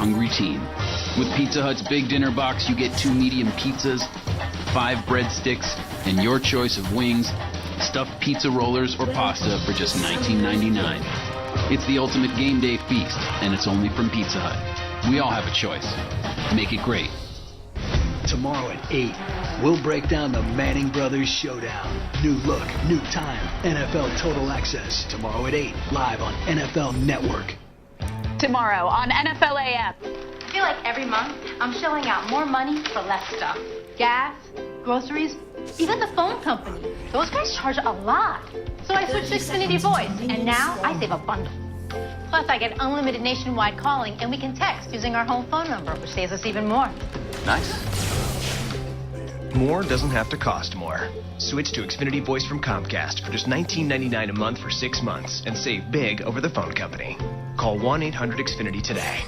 hungry team. With Pizza Hut's Big Dinner Box, you get 2 medium pizzas, 5 breadsticks, and your choice of wings, stuffed pizza rollers, or pasta for just $19.99. It's the ultimate game day feast, and it's only from Pizza Hut. We all have a choice. Make it great. Tomorrow at 8, we'll break down the Manning Brothers Showdown. New look, new time, NFL Total Access. Tomorrow at 8, live on NFL Network. Tomorrow on NFL AM. I feel like every month I'm shelling out more money for less stuff. Gas, groceries, even the phone company. Those guys charge a lot. So I switched to Xfinity Voice, and now I save a bundle. Plus, I get unlimited nationwide calling, and we can text using our home phone number, which saves us even more. Nice. More doesn't have to cost more. Switch to Xfinity Voice from Comcast for just $19.99 a month for 6 months and save big over the phone company. Call 1-800-XFINITY today.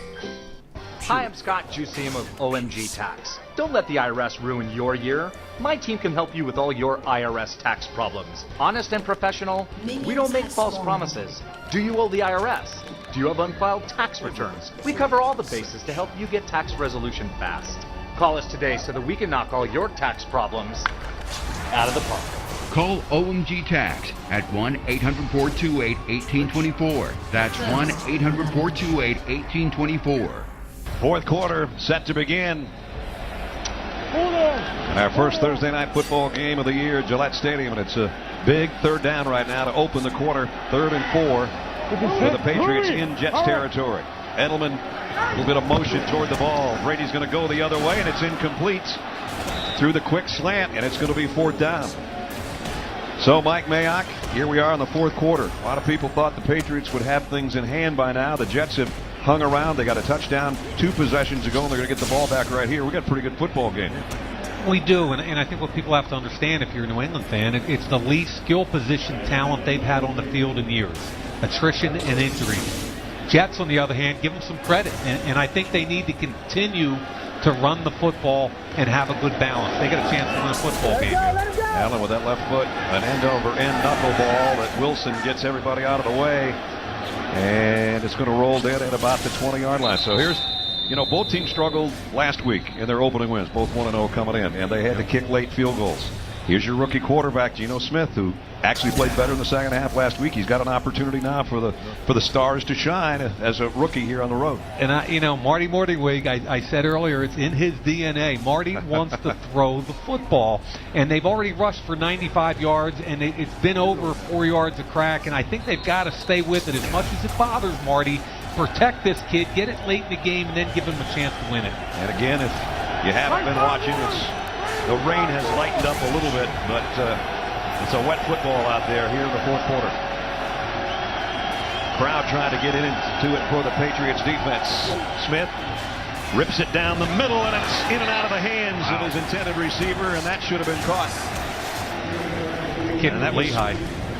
Hi, I'm Scott Jusium of OMG Tax. Don't let the IRS ruin your year. My team can help you with all your IRS tax problems. Honest and professional, we don't make false promises. Do you owe the IRS? Do you have unfiled tax returns? We cover all the bases to help you get tax resolution fast. Call us today so that we can knock all your tax problems out of the park. Call OMG Tax at 1-800-428-1824. That's 1-800-428-1824. Fourth quarter set to begin. Our first Thursday night football game of the year at Gillette Stadium, and it's a big third down right now to open the quarter. 3rd and 4 for the Patriots in Jets territory. Edelman, a little bit of motion toward the ball. Brady's going to go the other way, and it's incomplete through the quick slant, and it's going to be 4th down. So Mike Mayock, here we are in the fourth quarter. A lot of people thought the Patriots would have things in hand by now. The Jets have hung around. They got a touchdown 2 possessions ago, and they're going to get the ball back right here. We got a pretty good football game. We do, and I think what people have to understand, if you're a New England fan, it's the least skill position talent they've had on the field in years. Attrition and injury. Jets, on the other hand, give them some credit, and I think they need to continue to run the football and have a good balance. They got a chance to win a football game here. Allen with that left foot, an end-over-end knuckleball that Wilson gets everybody out of the way. And it's going to roll down at about the 20-yard line. So here's, both teams struggled last week in their opening wins, both 1-0 coming in, and they had to kick late field goals. Here's your rookie quarterback, Geno Smith, who actually played better in the second half last week. He's got an opportunity now for the stars to shine as a rookie here on the road. And Marty Morningwig, I said earlier, it's in his DNA. Marty wants to throw the football, and they've already rushed for 95 yards, and it's been over 4 yards of crack, and I think they've got to stay with it as much as it bothers Marty. Protect this kid, get it late in the game, and then give him a chance to win it. And again, if you haven't been watching, the rain has lightened up a little bit, but it's a wet football out there here in the fourth quarter. Crowd trying to get into it for the Patriots defense. Smith rips it down the middle, and it's in and out of the hands of his intended receiver, and that should have been caught. And that was Lehigh.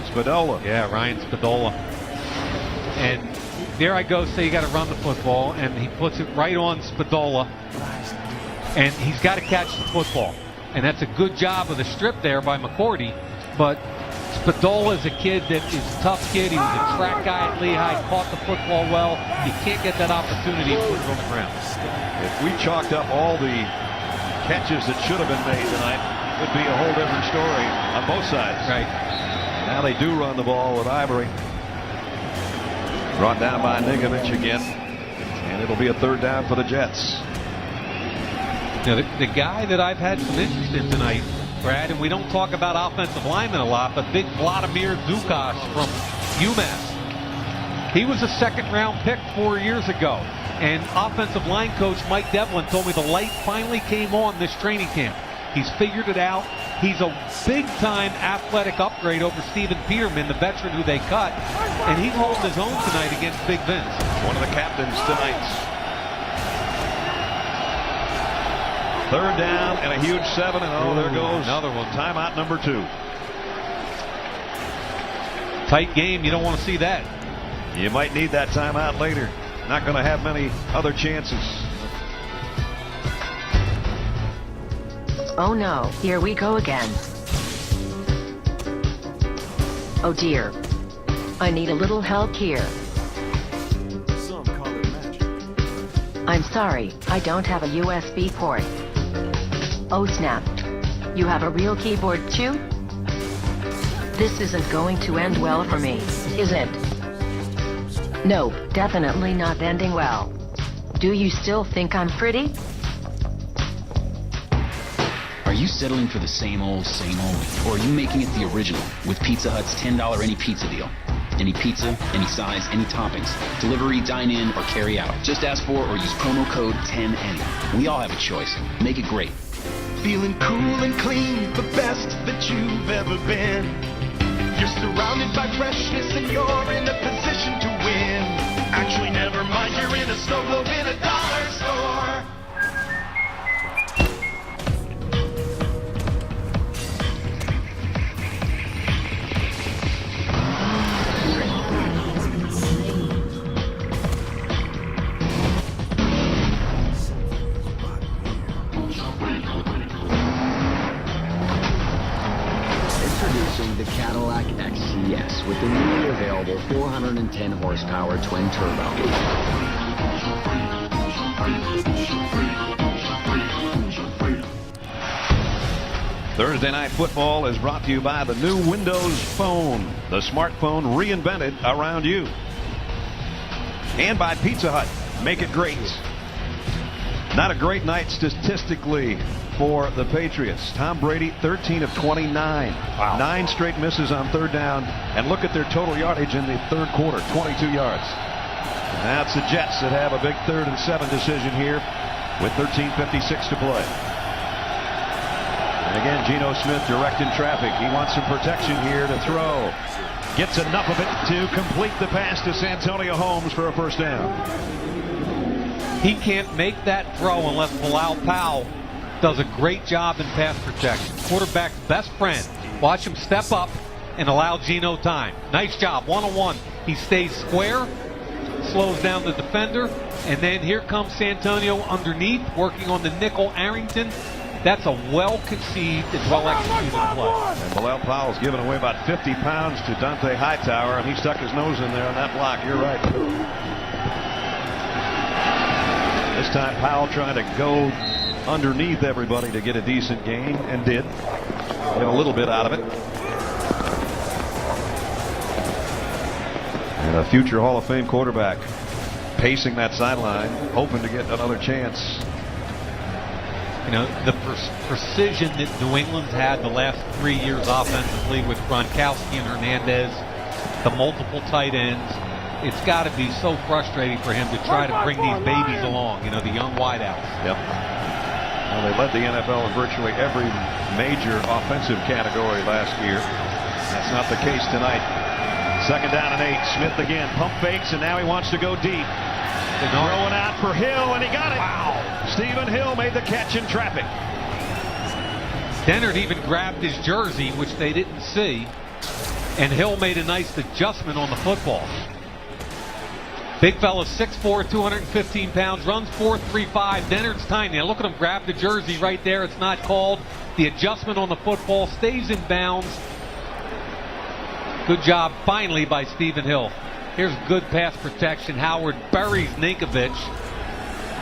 Spadola. Yeah, Ryan Spadola. And there I go, say you got to run the football, and he puts it right on Spadola, and he's got to catch the football. And that's a good job of the strip there by McCourty. But Spadola is a kid that is a tough kid. He was a track guy at Lehigh, caught the football well. You can't get that opportunity to put it on the ground. If we chalked up all the catches that should have been made tonight, it would be a whole different story on both sides. Right. Now they do run the ball with Ivory. Brought down by Nigovich again. And it'll be a 3rd down for the Jets. Now, the guy that I've had some interest in tonight, Brad, and we don't talk about offensive linemen a lot, but big Vladimir Zukas from UMass. He was a 2nd-round pick 4 years ago, and offensive line coach Mike Devlin told me the light finally came on this training camp. He's figured it out. He's a big-time athletic upgrade over Steven Peterman, the veteran who they cut, and he's holding his own tonight against Big Vince. One of the captains tonight. 3rd down and a huge 7, and there goes another one. Timeout number 2. Tight game, you don't want to see that. You might need that timeout later. Not going to have many other chances. Oh no, here we go again. Oh dear. I need a little help here. Some call it magic. I'm sorry, I don't have a USB port. Oh snap. You have a real keyboard too? This isn't going to end well for me, is it? Nope, definitely not ending well. Do you still think I'm pretty? Are you settling for the same old, or are you making it the original with Pizza Hut's $10 any pizza deal? Any pizza, any size, any toppings. Delivery, dine-in, or carry out. Just ask for or use promo code 10any. We all have a choice. Make it great. Feeling cool and clean, the best that you've ever been. You're surrounded by freshness and you're in a position to win. Actually, never mind, you're in a snow globe in a dollar store. Introducing the Cadillac XCS with the newly available 410 horsepower twin turbo. Thursday Night Football is brought to you by the new Windows Phone, the smartphone reinvented around you. And by Pizza Hut. Make it great. Not a great night statistically for the Patriots. Tom Brady, 13 of 29. Wow. 9 straight misses on third down. And look at their total yardage in the third quarter, 22 yards. Now it's the Jets that have a big 3rd and 7 decision here with 13:56 to play. And again, Geno Smith directing traffic. He wants some protection here to throw. Gets enough of it to complete the pass to Santonio Holmes for a first down. He can't make that throw unless Bilal Powell does a great job in pass protection. Quarterback's best friend. Watch him step up and allow Geno time. Nice job, one-on-one. He stays square, slows down the defender, and then here comes Santonio underneath, working on the nickel Arrington. That's a well-conceived and well-executed play. And Bilal Powell's given away about 50 pounds to Dante Hightower, and he stuck his nose in there on that block. You're right. This time Powell trying to go underneath everybody to get a decent gain, and did. Get a little bit out of it. And a future Hall of Fame quarterback pacing that sideline, hoping to get another chance. You know, the precision that New England's had the last 3 years offensively with Gronkowski and Hernandez, the multiple tight ends, it's got to be so frustrating for him to try to bring these babies along, you know, the young wideouts. Yep. Well, they led the NFL in virtually every major offensive category last year. That's not the case tonight. 2nd down and 8. Smith again, pump fakes, and now he wants to go deep. Throwing out for Hill, and he got it. Wow. Stephen Hill made the catch in traffic. Dennard even grabbed his jersey, which they didn't see, and Hill made a nice adjustment on the football. Big fella, 6'4", 215 pounds, runs 4.35. Dennard's tiny. Now look at him grab the jersey right there. It's not called. The adjustment on the football, stays in bounds. Good job finally by Stephen Hill. Here's good pass protection. Howard buries Ninkovich.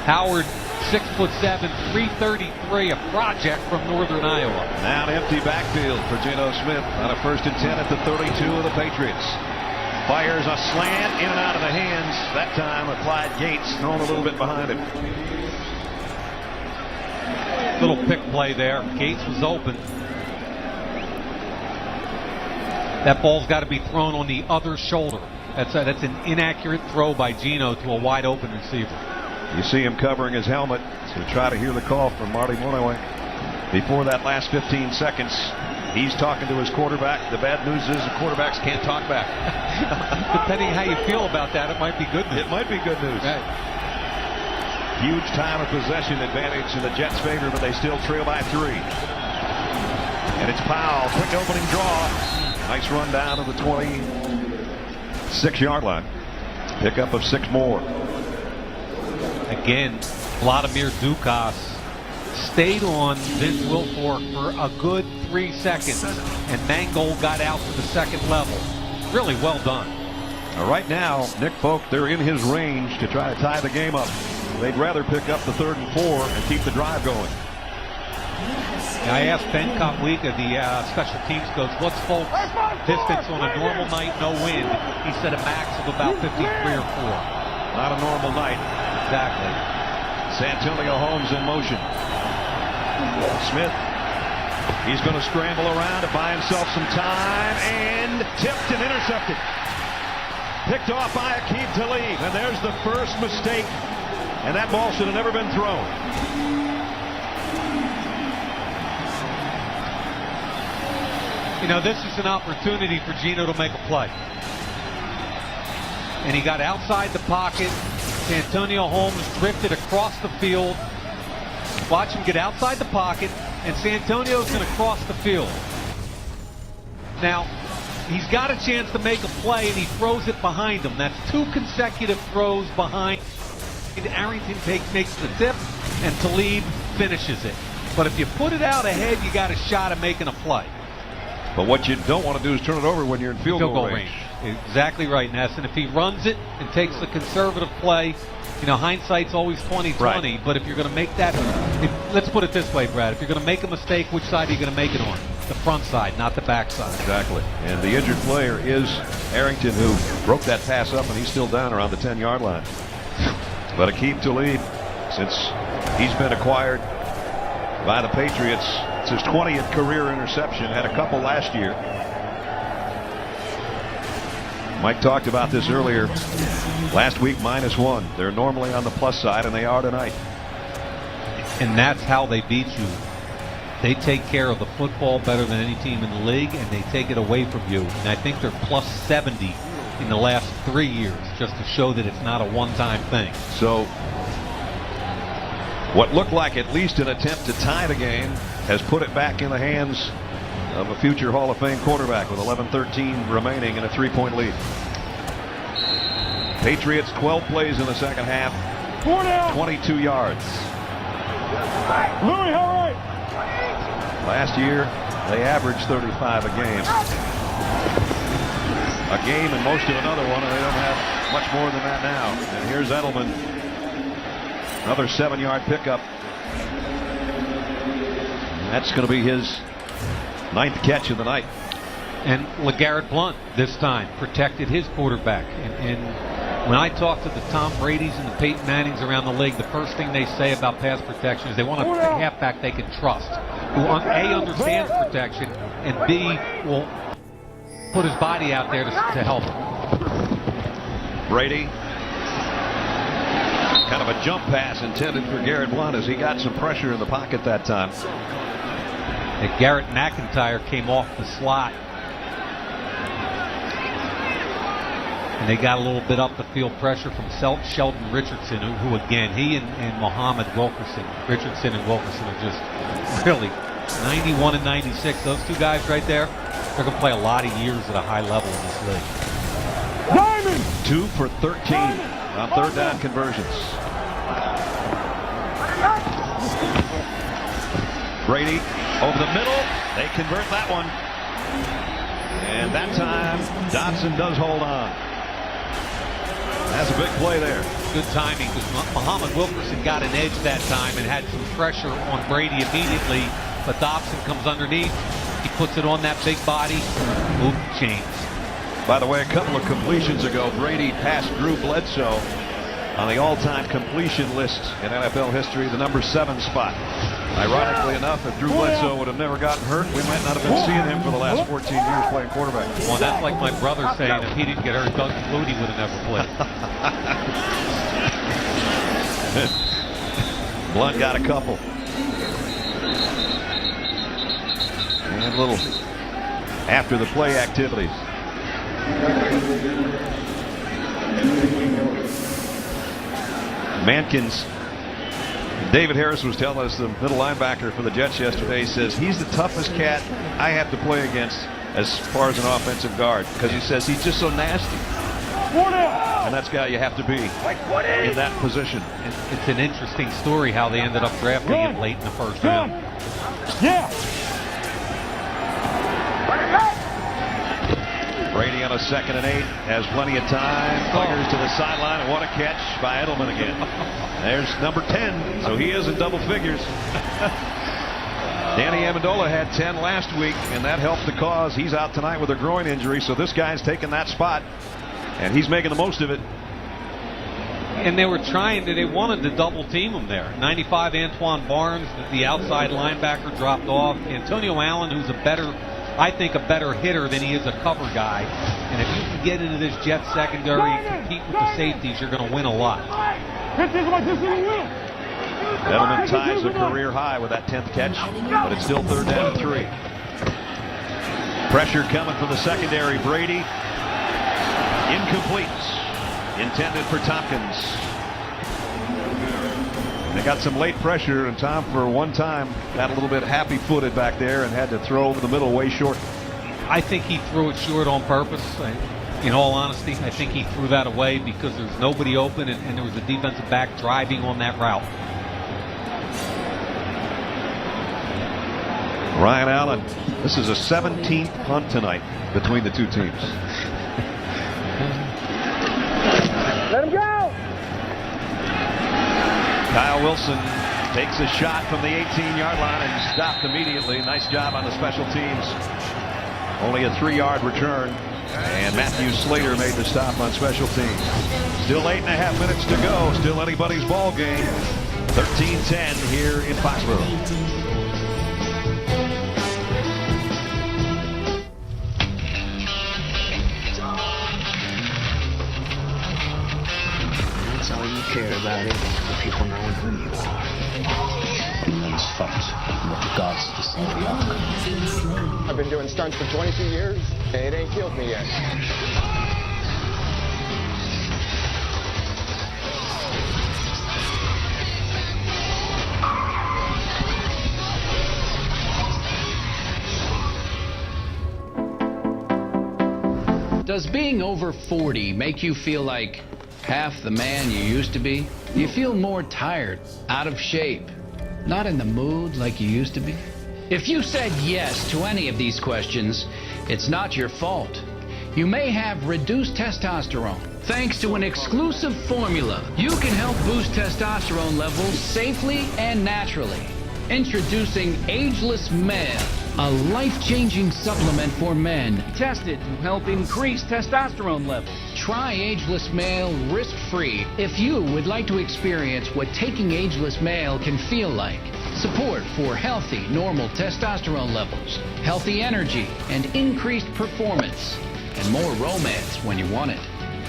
Howard, 6'7", 333, a project from Northern Iowa. Now an empty backfield for Geno Smith on a 1st and 10 at the 32 of the Patriots. Fires a slant in and out of the hands. That time applied Gates, thrown a little bit behind him. Little pick play there. Gates was open. That ball's got to be thrown on the other shoulder. That's an inaccurate throw by Geno to a wide open receiver. You see him covering his helmet to try to hear the call from Marty Mornaway. Before that last 15 seconds, he's talking to his quarterback. The bad news is the quarterbacks can't talk back. Depending how you feel about that, it might be good news. It might be good news. Right. Huge time of possession advantage in the Jets' favor, but they still trail by 3. And it's Powell, quick opening draw. Nice run down to the 26-yard line. Pickup of 6 more. Again, Vladimir Dukas stayed on Vince Wilfork for a good 3 seconds, and Mangold got out to the 2nd level. Really well done. Right now, Nick Folk, they're in his range to try to tie the game up. they'd rather pick up the 3rd and 4 and keep the drive going. I asked Ben Kopwika, the special teams coach, what's full distance on a normal night, no wind? He said a max of about 53 or 4. Not a normal night. Exactly. Santonio Holmes in motion. Smith, he's going to scramble around to buy himself some time, and tipped and intercepted. Picked off by Aqib Talib, and there's the first mistake, and that ball should have never been thrown. You know, this is an opportunity for Gino to make a play. And he got outside the pocket. Santonio Holmes drifted across the field. Watch him get outside the pocket, and Santonio's going to cross the field. Now, he's got a chance to make a play, and he throws it behind him. That's 2 consecutive throws behind. Arrington makes the tip, and Talib finishes it. But if you put it out ahead, you got a shot at making a play. But what you don't want to do is turn it over when you're in field goal range. Exactly right, Ness. And if he runs it and takes the conservative play, you know, hindsight's always 20/20. Right. But if you're going to make that, let's put it this way, Brad. If you're going to make a mistake, which side are you going to make it on? The front side, not the back side. Exactly. And the injured player is Arrington, who broke that pass up, and he's still down around the 10-yard line. But Aqib Talib, since he's been acquired by the Patriots, it's his 20th career interception, had a couple last year. Mike talked about this earlier. Last week, -1. They're normally on the plus side, and they are tonight. And that's how they beat you. They take care of the football better than any team in the league, and they take it away from you. And I think they're plus 70 in the last 3 years, just to show that it's not a one-time thing. So what looked like at least an attempt to tie the game has put it back in the hands of a future Hall of Fame quarterback with 11:13 remaining and a 3-point lead. Patriots 12 plays in the second half, 22 yards. Louis, all right. Last year they averaged 35 a game. A game and most of another one, and they don't have much more than that now. And here's Edelman. Another 7-yard pickup. That's going to be his 9th catch of the night. And LeGarrette Blount this time protected his quarterback. And when I talk to the Tom Brady's and the Peyton Mannings around the league, the first thing they say about pass protection is they want a halfback they can trust, who A, understands protection, and B, will put his body out there to help him. Brady. Kind of a jump pass intended for Garrett Blount as he got some pressure in the pocket that time. And Garrett McIntyre came off the slot. And they got a little bit up the field pressure from Sheldon Richardson, who again, he and Muhammad Wilkerson. Richardson and Wilkerson are just really 91 and 96. Those two guys right there, they're going to play a lot of years at a high level in this league. Diamond! 2 for 13 on third down conversions. Brady over the middle. They convert that one. And that time, Dodson does hold on. That's a big play there. Good timing because Muhammad Wilkerson got an edge that time and had some pressure on Brady immediately. But Dobson comes underneath. He puts it on that big body. Oop, chains. By the way, a couple of completions ago, Brady passed Drew Bledsoe on the all-time completion list in NFL history, the number 7 spot. Ironically enough, if Drew Bledsoe would have never gotten hurt, we might not have been seeing him for the last 14 years playing quarterback. Well, that's like my brother saying if he didn't get hurt, Doug Flutie would have never played. Blunt got a couple. And a little after the play activities. Mankins. David Harris was telling us, the middle linebacker for the Jets yesterday, he says he's the toughest cat I have to play against as far as an offensive guard, because he says he's just so nasty. And that's the guy you have to be in that position. It's an interesting story how they ended up drafting him late in the first round. Brady on on a 2nd and 8. Has plenty of time. Fires to the sideline, and what a catch by Edelman again. There's number 10, so he is in double figures. Danny Amendola had 10 last week, and that helped the cause. He's out tonight with a groin injury, so this guy's taking that spot, and he's making the most of it. And they wanted to double team him there. 95 Antoine Barnes, the outside linebacker, dropped off. Antonio Allen, who's I think a better hitter than he is a cover guy. And if you can get into this Jets secondary and compete with the safeties, you're going to win a lot. Edelman ties a career high with that 10th catch, but it's still 3rd down and 3. Pressure coming from the secondary. Brady. Incomplete. Intended for Tompkins. They got some late pressure, and Tom, for one time, got a little bit happy-footed back there and had to throw over the middle way short. I think he threw it short on purpose. In all honesty, I think he threw that away because there's nobody open, and there was a defensive back driving on that route. Ryan Allen, this is a 17th punt tonight between the two teams. Let him go! Kyle Wilson takes a shot from the 18-yard line and stopped immediately. Nice job on the special teams. Only a 3-yard return, and Matthew Slater made the stop on special teams. Still 8.5 minutes to go. Still anybody's ball game. 13-10 here in Foxborough. Care about it, the people knowing who you are. Immense funds with regards to St. Luck. I've been doing stunts for 22 years, and it ain't killed me yet. Does being over 40 make you feel like half the man you used to be? You feel more tired, out of shape, not in the mood like you used to be? If you said yes to any of these questions, it's not your fault. You may have reduced testosterone. Thanks to an exclusive formula, you can help boost testosterone levels safely and naturally. Introducing Ageless Male, a life-changing supplement for men. Tested to help increase testosterone levels. Try Ageless Male risk-free if you would like to experience what taking Ageless Male can feel like. Support for healthy, normal testosterone levels, healthy energy, and increased performance, and more romance when you want it.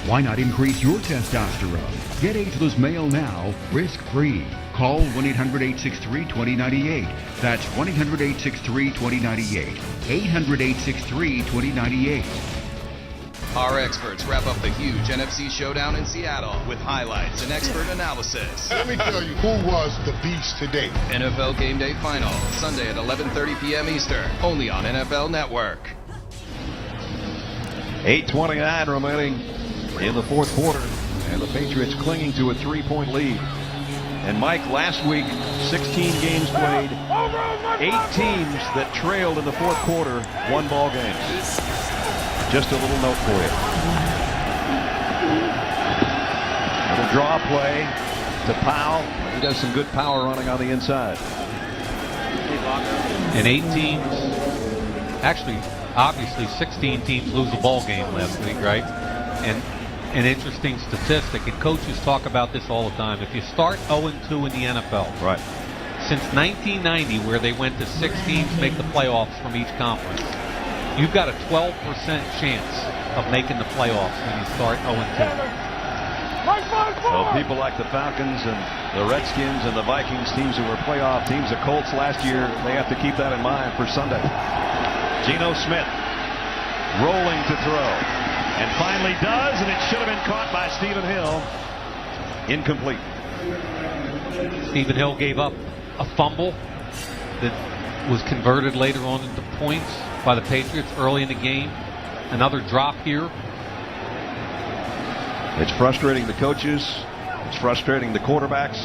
Why not increase your testosterone? Get Ageless Male now, risk-free. Call 1-800-863-2098. That's 1-800-863-2098. 800-863-2098. Our experts wrap up the huge NFC showdown in Seattle with highlights and expert analysis. Let me tell you who was the beast today. NFL Game Day Final, Sunday at 11:30 p.m. Eastern, only on NFL Network. 8:29 remaining in the fourth quarter, and the Patriots clinging to a 3-point lead. And Mike, last week, 16 games played, 8 teams that trailed in the fourth quarter won ball games. Just a little note for you. Little draw play to Powell. He does some good power running on the inside. And 8 teams, actually, obviously 16 teams lose a ball game last week, right? And an interesting statistic, and coaches talk about this all the time. If you start 0-2 in the NFL, right, since 1990, where they went to 6 teams make the playoffs from each conference, you've got a 12% chance of making the playoffs when you start 0-2. So people like the Falcons and the Redskins and the Vikings, teams who were playoff teams, the Colts last year, they have to keep that in mind for Sunday. Geno Smith rolling to throw. And finally does, and it should have been caught by Stephen Hill. Incomplete. Stephen Hill gave up a fumble that was converted later on into points by the Patriots early in the game. Another drop here. It's frustrating the coaches. It's frustrating the quarterbacks.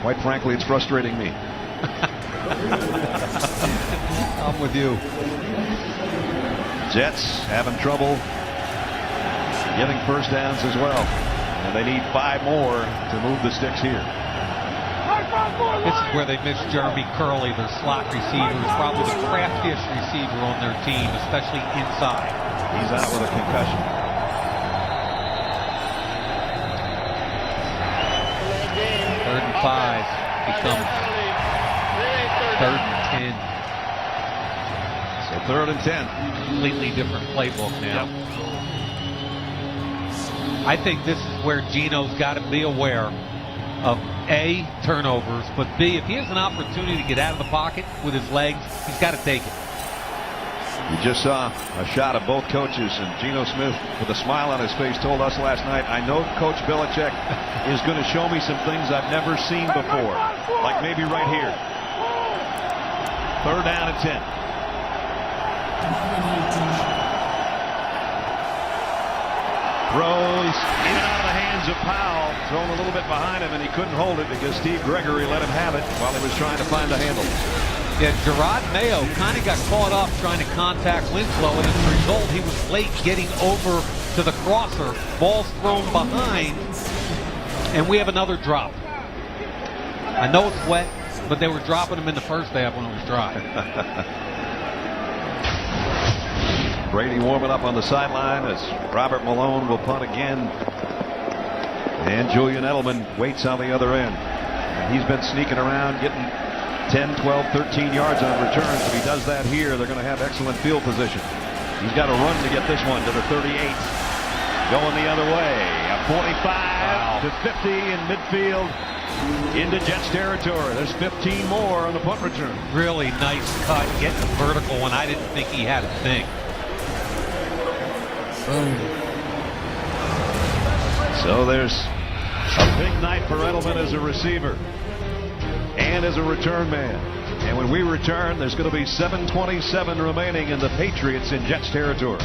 Quite frankly, it's frustrating me. I'm with you. Jets having trouble Getting first downs as well. And they need 5 more to move the sticks here. This is where they miss Jeremy Curley, their slot receiver, who's probably the craftiest receiver on their team, especially inside. He's out with a concussion. Third and 5 becomes 3rd and 10. So 3rd and 10. Completely different playbook now. Yep. I think this is where Gino's got to be aware of A, turnovers, but B, if he has an opportunity to get out of the pocket with his legs, he's got to take it. We just saw a shot of both coaches, and Geno Smith, with a smile on his face, told us last night, I know Coach Belichick is going to show me some things I've never seen before, like maybe right here. 3rd down and 10. Throws in and out of the hands of Powell, thrown a little bit behind him, and he couldn't hold it because Steve Gregory let him have it while he was trying to find the handle. Yeah, Gerard Mayo kind of got caught up trying to contact Winslow, and as a result, he was late getting over to the crosser. Ball's thrown behind, and we have another drop. I know it's wet, but they were dropping him in the first half when it was dry. Brady warming up on the sideline as Robert Malone will punt again. And Julian Edelman waits on the other end. And he's been sneaking around, getting 10, 12, 13 yards on returns. If he does that here, they're going to have excellent field position. He's got to run to get this one to the 38. Going the other way. A 45 to 50 in midfield into Jets territory. There's 15 more on the punt return. Really nice cut, getting vertical when I didn't think he had a thing. So there's a big night for Edelman as a receiver and as a return man. And when we return, there's going to be 7:27 remaining in the Patriots in Jets territory.